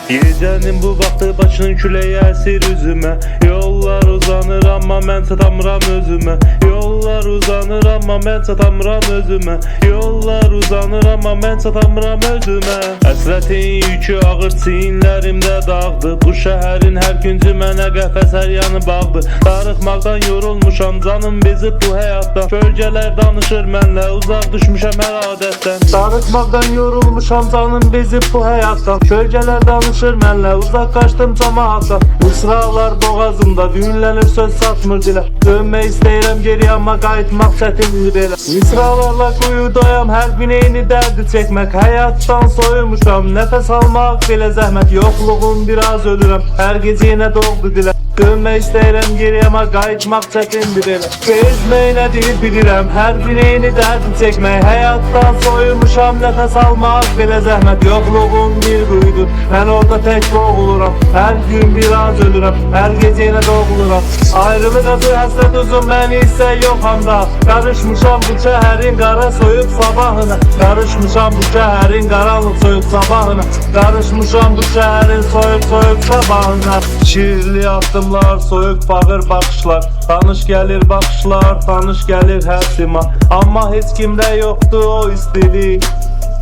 Gecənin bu vaxtı başının küləyi əsir üzümə. Yollar uzanır amma mən çatamıram özümə. Yollar uzanır amma mən çatamıram özümə. Yollar uzanır amma mən çatamıram özümə. Həsrətin yükü ağır çiyinlərimdə dağdı. Bu şəhərin hər küncü mənə qəfəs hər yanı bağdı. Darıxmaqdan yorulmuşam canım bezib bu həyatdan. Kölgələr danışır mənlə uzaq düşmüşəm hər adətdən. Darıxmaqdan yorulmuşam canım bezib bu həyatdan. Kölgələr danışır mənlə uzaq qaçdım cəmaatdan. Mısralar boğazımda düğünlənir söz satmır dilə. Dönmək istəyirəm geri amma qayıtmaq çətindir belə. Mısralarla quyudayam hər gün eyni dərdi çəkmək. Həyatdan soyumuşam nəfəs almaq belə zəhmət. Yoxluğum biraz ölürəm hər gecə yenə doğdu dilə. Dönmək istəyirəm geri amma qayıtmaq çətindir elə. Bezmək nədir bilirəm hər gün eyni dərdi çəkmək. Həyatdan soyumuşam nəfəs almaq belə zəhmət. Yoxluğum bir quyudur mən orada tək boğuluram. Hər gün biraz ölürəm hər gecə yenə doğuluram. Ayrılıq acı həsrət uzun mən isə yoxam da. Qarışmışam bu şəhərin qara soyuq sabahına. Qarışmışam bu şəhərin qaranlıq soyuq sabahına. Qarışmışam bu şəhərin soyuq sabahına. Şirli addımlar, soyuq bağır baxışlar. Tanış gəlir baxışlar, tanış gəlir hər sima. Amma heç kimdə yoxdur o istilik,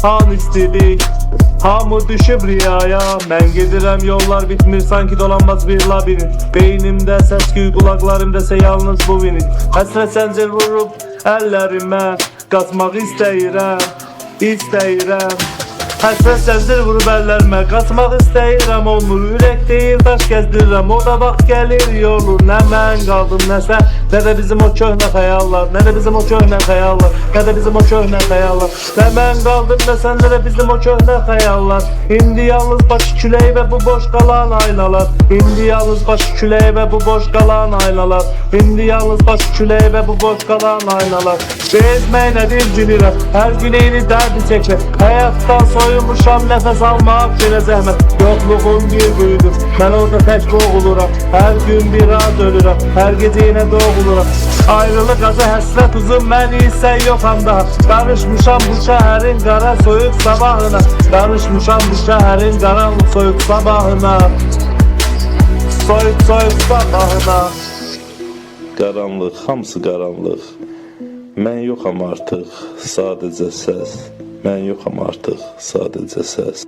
han istilik. Hamı düşüb riyaya. Mən gedirəm yollar bitmir sanki dolanmaz bir labirint. Beynimdə səs-küy, qulaqlarımda isə yalnız bu vinit. Həsrət zəncir vurub əllərimə, qaçmaq istəyirəm, istəyirəm. Həsrət zəncir vurub əllərimə, qaçmaq istəyirəm olmur. Ürək deyil daş gəzdirirəm, o da vaxt gəlir yorulur. Nə mən qaldım nəsə, nə də bizim o köhnə xəyallar. Nə də bizim o köhnə xəyallar, nə də bizim o köhnə xəyallar. Nə mən qaldım nəsə, nə də bizim o köhnə xəyallar. İndi yalnız başı küləyi və bu boş qalan aynalar. İndi yalnız başı küləyi və bu boş qalan aynalar. İndi yalnız başı küləyi və bu boş qalan aynalar. Bezmək nədir bilirəm, hər gün eyni dərdi çəkmək. Həyatdan soyumuşam nəfəs almaq belə zəhmət. Yoxluğum bir quyudur mən orada tək boğuluram. Hər gün biraz ölürəm hər gecə yenə doğuluram. Ayrılıq acı həsrət uzun mən isə yoxam daha. Qarışmışam bu şəhərin qara soyuq sabahına. Qarışmışam bu şəhərin qaranlıq soyuq sabahına. Soyuq sabahına. Qaranlıq, hamısı qaranlıq. Mən yoxam artıq, sadəcə səs. Mən yoxam artıq, sadəcə səs.